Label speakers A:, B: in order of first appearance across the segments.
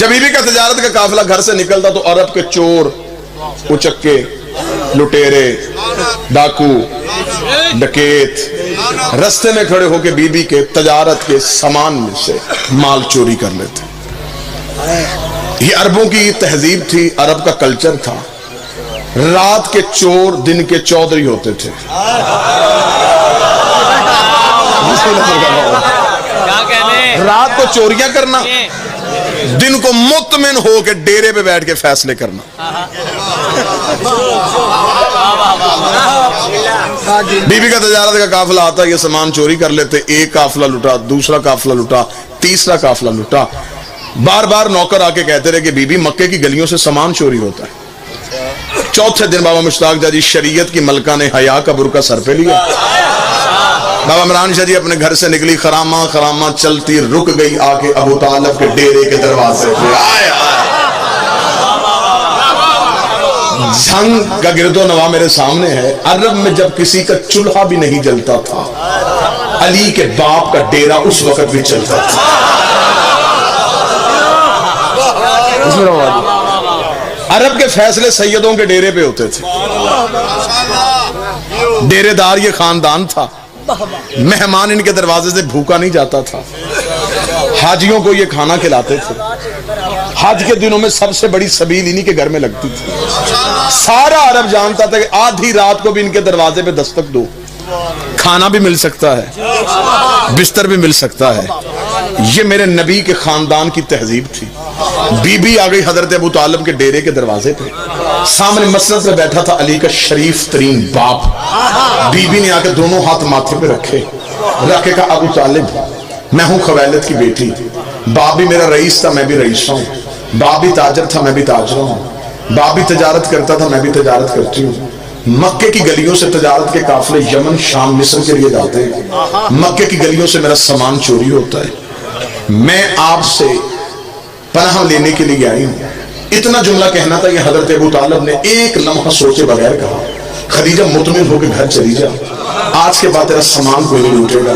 A: جب بیوی کا تجارت کا قافلہ گھر سے نکلتا تو عرب کے چور، اچکے، لٹیرے، ڈاکو، ڈکیت رستے میں کھڑے ہو کے بیوی کے تجارت کے سامان میں سے مال چوری کر لیتے. یہ عربوں کی تہذیب تھی، عرب کا کلچر تھا. رات کے چور دن کے چودھری ہوتے تھے. رات کو چوریاں کرنا، دن کو مطمئن ہو کے ڈیرے پہ بیٹھ کے فیصلے کرنا. بیوی کا تجارت کا قافلہ آتا، یہ سامان چوری کر لیتے. ایک قافلہ لٹا، دوسرا قافلہ لٹا، تیسرا قافلہ لٹا. بار بار نوکر آ کے کہتے رہے کہ بی بی مکے کی گلیوں سے سامان چوری ہوتا ہے. چوتھے دن بابا مشتاق جی شریعت کی ملکہ نے حیا کا برقع سر پہ لیا. بابا عمران شاہ جی اپنے گھر سے نکلی، خرامہ خرامہ چلتی رک گئی آ کے ابو طالب کے ڈیرے کے دروازے پہ. جنگ کا گرد و نواح میرے سامنے ہے. عرب میں جب کسی کا چولہا بھی نہیں جلتا تھا، علی کے باپ کا ڈیرا اس وقت بھی چلتا تھا. عرب کے فیصلے سیدوں کے ڈیرے پہ ہوتے تھے. ڈیرے دار یہ خاندان تھا. مہمان ان کے دروازے سے بھوکا نہیں جاتا تھا. حاجیوں کو یہ کھانا کھلاتے تھے. حج کے دنوں میں سب سے بڑی سبیل انہی کے گھر میں لگتی تھی. سارا عرب جانتا تھا کہ آدھی رات کو بھی ان کے دروازے پہ دستک دو، کھانا بھی مل سکتا ہے، بستر بھی مل سکتا ہے. یہ میرے نبی کے خاندان کی تہذیب تھی. بی بی آ گئی حضرت ابو طالب کے ڈیرے کے دروازے پہ. سامنے مسند پہ بیٹھا تھا علی کا شریف ترین باپ. بی بی نے آ کے دونوں ہاتھ ماتھے پہ رکھے، رکھ کے کہا ابو طالب میں ہوں خویلد کی بیٹی. باپ بھی میرا رئیس تھا، میں بھی رئیس ہوں. باپ بھی تاجر تھا، میں بھی تاجر ہوں. باپ بھی تجارت کرتا تھا، میں بھی تجارت کرتی ہوں. مکے کی گلیوں سے تجارت کے قافلے یمن، شام، مصر کے لیے جاتے ہیں. مکے کی گلیوں سے میرا سامان چوری ہوتا ہے. میں آپ سے پناہ لینے کے لیے آئی ہوں. اتنا جملہ کہنا تھا. یہ حضرت ابو طالب نے ایک لمحہ سوچے بغیر کہا خدیجہ مطمئن ہو کے گھر چلی جا. آج کے بعد تیرا سامان کوئی نہیں لوٹے گا،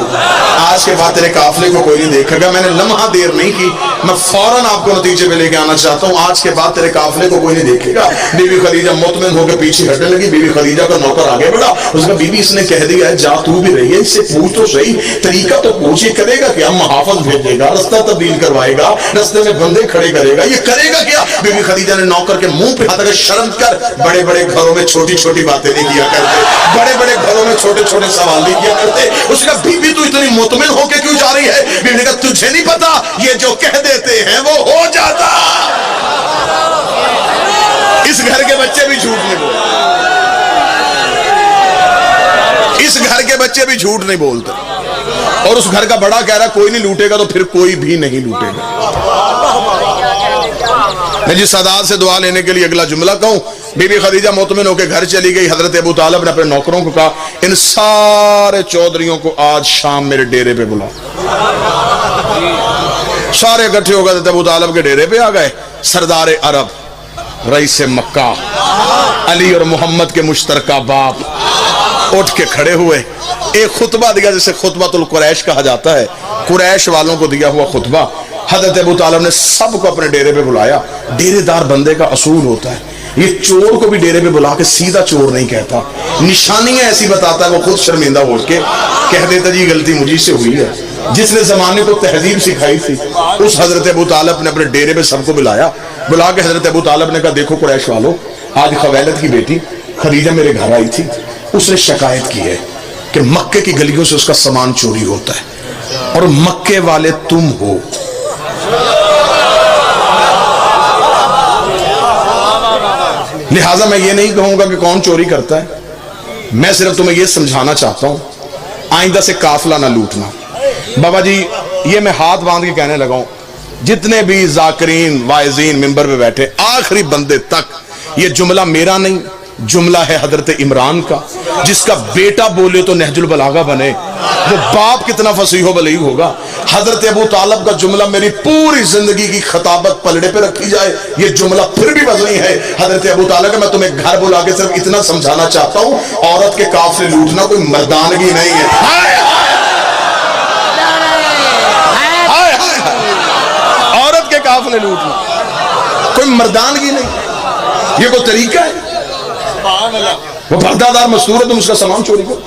A: آج کے بعد تیرے قافلے کو کوئی نہیں دیکھے گا. میں نے لمحہ دیر نہیں کی، میں فوراً آپ کو نتیجے پہ لے کے آنا چاہتا ہوں. آج کے بعد تیرے قافلے کو کوئی نہیں دیکھے گا. بی بی خدیجہ مطمئن ہو کے پیچھے ہٹنے لگی. بی بی خدیجہ کا نوکر آگے بڑھا. اس کا بی بی اس نے کہہ دیا ہے جا تو بھی رہی ہے، اس سے پوچھ تو صحیح، طریقہ تو پوچھ. یہ کرے گا کیا؟ محافظ بھیجے گا، رستہ تبدیل کروائے گا، رستے میں بندے کھڑے کرے گا. یہ کرے گا کیا؟ بی بی خدیجہ نے نوکر کے منہ پہ ہاتھ رکھا، شرم کر. بڑے بڑے گھروں میں چھوٹی چھوٹی باتیں نہیں کیا کرتے، بڑے بڑے گھروں میں چھوٹے چھوٹے سوال نہیں کیا کرتے. اس کا بی بی تو اتنی مطمئن ہو کے کیوں جا رہی ہے؟ بی بی نے کہا تجھے نہیں پتا یہ جو کہہ دیتے ہیں وہ ہو جاتا. اس گھر کے بچے بھی جھوٹ نہیں بولتے، اس گھر کے بچے بھی جھوٹ نہیں بولتے. اور اس گھر کا بڑا کہہ رہا کوئی نہیں لوٹے گا تو پھر کوئی بھی نہیں لوٹے گا. میں جس سادات سے دعا لینے کے لیے اگلا جملہ کہوں. بی بی خدیجہ مطمئن ہو کے گھر چلی گئی. حضرت ابو طالب نے اپنے نوکروں کو کہا ان سارے چودھریوں کو آج شام میرے ڈیرے پہ بلا. سارے اکٹھے ہو گئے. حضرت ابو طالب کے ڈیرے پہ آ گئے. سردار عرب، رئیس مکہ، علی اور محمد کے مشترکہ باپ اٹھ کے کھڑے ہوئے. ایک خطبہ دیا جسے خطبۃ القریش کہا جاتا ہے، قریش والوں کو دیا ہوا خطبہ. حضرت ابو طالب نے سب کو اپنے ڈیرے پہ بلایا. ڈیرے دار بندے کا اصول ہوتا ہے یہ چور کو بھی ڈیرے پہ بلا کے سیدھا چور نہیں کہتا، نشانیاں ایسی بتاتا ہے. وہ خود شرمندہ ہو کے کہہ دیتا جی غلطی مجھے سے ہوئی ہے. جس نے زمانے کو تہذیب سکھائی تھی اس حضرت ابو طالب نے اپنے ڈیرے پہ سب کو بلایا. بلا کے حضرت ابو طالب نے کہا دیکھو قریش والو، آج خویلد کی بیٹی خدیجہ میرے گھر آئی تھی. اس نے شکایت کی ہے کہ مکے کی گلیوں سے اس کا سامان چوری ہوتا ہے اور مکے والے تم ہو. لہٰذا میں یہ نہیں کہوں گا کہ کون چوری کرتا ہے، میں صرف تمہیں یہ سمجھانا چاہتا ہوں آئندہ سے قافلہ نہ لوٹنا. بابا جی یہ میں ہاتھ باندھ کے کہنے لگا ہوں، جتنے بھی ذاکرین واعظین ممبر پہ بیٹھے آخری بندے تک یہ جملہ میرا نہیں، جملہ ہے حضرت عمران کا. جس کا بیٹا بولے تو نہج البلاغہ بنے، وہ باپ کتنا فصیح و بلیغ ہوگا. حضرت ابو طالب کا جملہ میری پوری زندگی کی خطابت پلڑے پہ رکھی جائے، یہ جملہ پھر بھی وزنی ہے. حضرت ابو طالب کا میں تمہیں گھر بلا کے صرف اتنا سمجھانا چاہتا ہوں، عورت کے قافلے لوٹنا کوئی مردانگی نہیں ہے. عورت کے قافلے لوٹنا مردانگی نہیں، یہ کوئی طریقہ ہے؟ وہ پردہ دار مستور ہے، تم اس کا سامان چوری کرو۔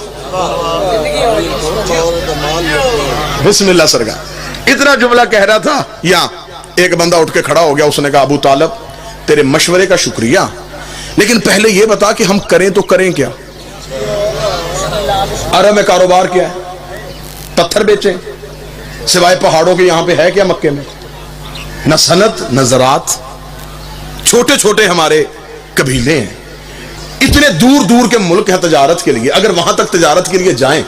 A: بسم اللہ سرکار اتنا جملہ کہہ رہا تھا، یہاں ایک بندہ اٹھ کے کھڑا ہو گیا، اس نے کہا ابو طالب تیرے مشورے کا شکریہ، لیکن پہلے یہ بتا کہ ہم کریں تو کریں کیا؟ عرب میں کاروبار کیا ہے؟ پتھر بیچیں سوائے پہاڑوں کے یہاں پہ ہے کیا مکے میں؟ نہ صنعت نہ زراعت، چھوٹے چھوٹے ہمارے قبیلے ہیں، اتنے دور دور کے ملک ہیں تجارت کے لیے، اگر وہاں تک تجارت کے لیے جائیں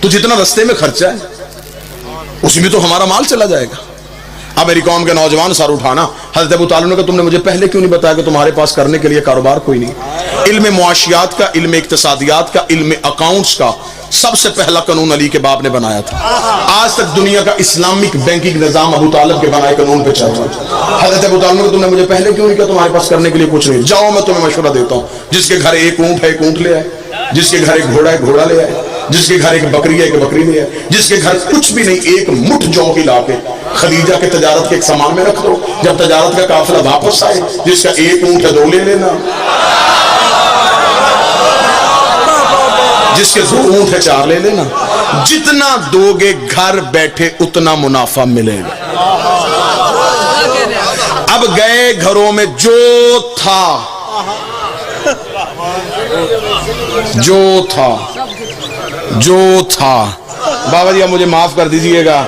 A: تو جتنا رستے میں خرچہ ہے اسی میں تو ہمارا مال چلا جائے گا۔ اب میری قوم کے نوجوان سر اٹھانا، حضرت ابو طالب نے کہا تم نے مجھے پہلے کیوں نہیں بتایا کہ تمہارے پاس کرنے کے لیے کاروبار کوئی نہیں؟ علم معاشیات کا، علم اقتصادیات کا، علم اکاؤنٹس کا سب سے پہلا قانون علی کے باپ نے بنایا تھا۔ آج تک دنیا کا اسلامک بینکنگ نظام ابو طالب کے بنائے قانون پہ چل رہا ہے۔ حضرت ابو طالب نے کہا تم نے مجھے پہلے کیوں نہیں کہا تمہارے پاس کرنے کے لیے کچھ نہیں؟ جاؤ میں تمہیں مشورہ دیتا ہوں، جس کے گھر ایک اونٹ ہے ایک اونٹ لے آئے، جس کے گھر ایک گھوڑا ہے گھوڑا لے آئے، جس کے گھر ایک بکری ہے ایک بکری لے آئے، جس کے گھر کچھ بھی نہیں ایک مٹھ جو کی لا کے خدیجہ کے تجارت کے ایک سامان میں رکھ دو، جب تجارت کا قافلہ واپس آئے جس کا ایک اونٹ ہے 2 لے لینا، جس کے 2 اونٹ ہے 4 لے لینا، جتنا دو گے گھر بیٹھے اتنا منافع ملے گا۔ اب گئے گھروں میں جو تھا بابا جی اب مجھے معاف کر دیجئے گا،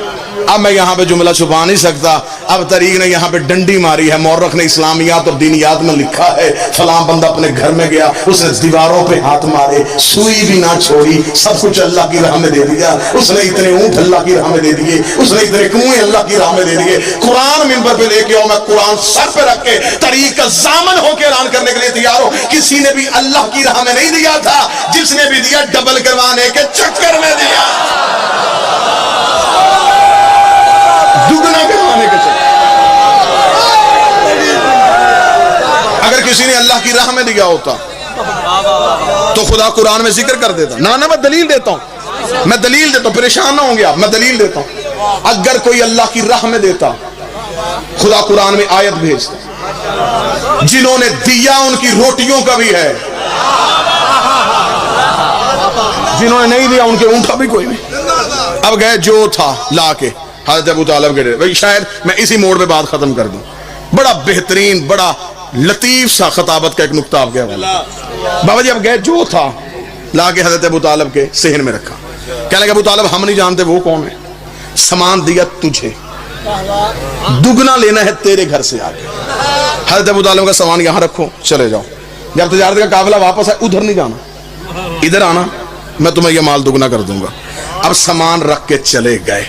A: اب میں یہاں پہ جملہ چھپا نہیں سکتا، اب طریق نے یہاں پہ ڈنڈی ماری ہے، مورخ نے اسلامیات اور دینیات میں لکھا ہے فلاں بندہ اپنے گھر میں گیا، اس نے دیواروں پہ ہاتھ مارے، سوئی بھی نہ چھوڑی، سب کچھ اللہ کی راہ میں دے دیا، اس نے اتنے اونٹ اللہ کی راہ میں دے دیے، اس نے اتنے کنویں اللہ کی راہ میں دے دیے، قرآن منبر پہ لے کے آؤ، میں قرآن سر پہ رکھ کے طریق کا ضامن ہو کے اعلان کرنے کے لیے تیار ہوں، کسی نے بھی اللہ کی راہ میں نہیں دیا تھا، جس نے بھی دیا ڈبل کروانے کے چکر میں دیا، دگنا کروانے کے چکر۔ اگر کسی نے اللہ کی راہ میں دیا ہوتا تو خدا قرآن میں ذکر کر دیتا۔ نہ میں دلیل دیتا ہوں، پریشان نہ ہوں گے آپ، میں دلیل دیتا ہوں۔ اگر کوئی اللہ کی راہ میں دیتا خدا قرآن میں آیت بھیجتا، جنہوں نے دیا ان کی روٹیوں کا بھی ہے، جنہوں نے نہیں دیا ان کے اونٹ کا بھی کوئی نہیں۔ اب گئے جو تھا لا کے حضرت ابو طالب کے ڈیرے۔ شاید میں اسی موڑ پہ بات ختم کر دوں، بڑا بہترین بڑا لطیف سا خطابت کا ایک نقطہ آپ کے حوالے۔ بابا جی اب گئے جو تھا لا کے حضرت ابو طالب کے صحن میں رکھا، کہنے لگے ابو طالب ہم نہیں جانتے وہ کون ہے، سامان دیا تجھے، دگنا لینا ہے تیرے گھر سے آگے۔ حضرت ابو طالب کا سامان یہاں رکھو چلے جاؤ، جب تجارت کا قافلہ واپس آئے ادھر نہیں جانا، ادھر آنا، میں تمہیں یہ مال دگنا کر دوں گا۔ اب سامان رکھ کے چلے گئے،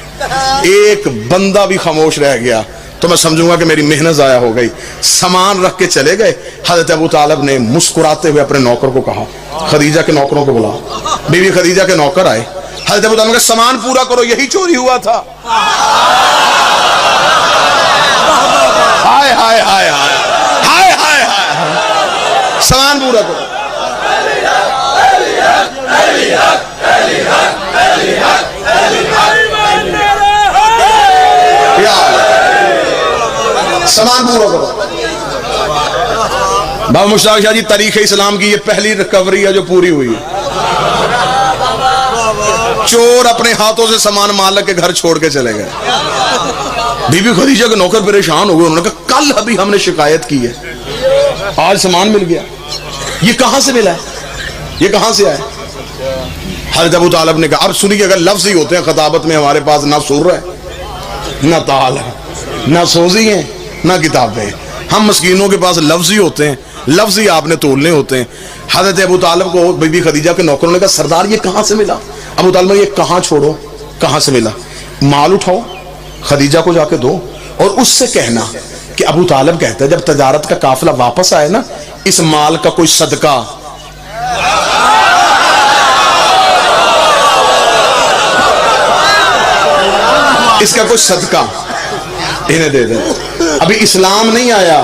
A: ایک بندہ بھی خاموش رہ گیا تو میں سمجھوں گا کہ میری محنت ضائع ہو گئی۔ سامان رکھ کے چلے گئے، حضرت ابو طالب نے مسکراتے ہوئے اپنے نوکر کو کہا، خدیجہ کے نوکروں کو بلا، بیوی خدیجہ کے نوکر آئے، حضرت ابو طالب نے سامان پورا کرو یہی چوری ہوا تھا۔ ہائے ہائے ہائے ہائے ہائے ہائے، سامان پورا کرو۔ سامان پورا کرو۔ بابا مشتاق شاہ جی تاریخ اسلام کی یہ پہلی ریکوری ہے جو پوری ہوئی ہے۔ چور اپنے ہاتھوں سے سامان مالک کے گھر چھوڑ کے چلے گئے، بی بی خدیجہ کے نوکر پریشان ہو گئے، انہوں نے کہا کل ابھی ہم نے شکایت کی ہے، آج سامان مل گیا، یہ کہاں سے ملا ہے، یہ کہاں سے آیا؟ حضرت ابو طالب نے کہا اب سنیے، اگر لفظ ہی ہوتے ہیں خطابت میں ہمارے پاس نہ سر ہے نہ تال ہے نہ سوزی ہیں نہ کتابیں، ہم مسکینوں کے پاس لفظ ہی ہوتے ہیں، لفظ ہی آپ نے تولنے ہوتے ہیں۔ حضرت ابو طالب کو بی بی خدیجہ کے نوکروں نے کہا سردار یہ کہاں سے ملا؟ ابو طالب نے یہ کہاں چھوڑو، کہاں سے ملا؟ مال اٹھاؤ خدیجہ کو جا کے دو اور اس سے کہنا کہ ابو طالب کہتا ہے جب تجارت کا قافلہ واپس آئے نا اس مال کا کوئی صدقہ اس کا کوئی صدقہ انہیں دے دیں، ابھی اسلام نہیں آیا۔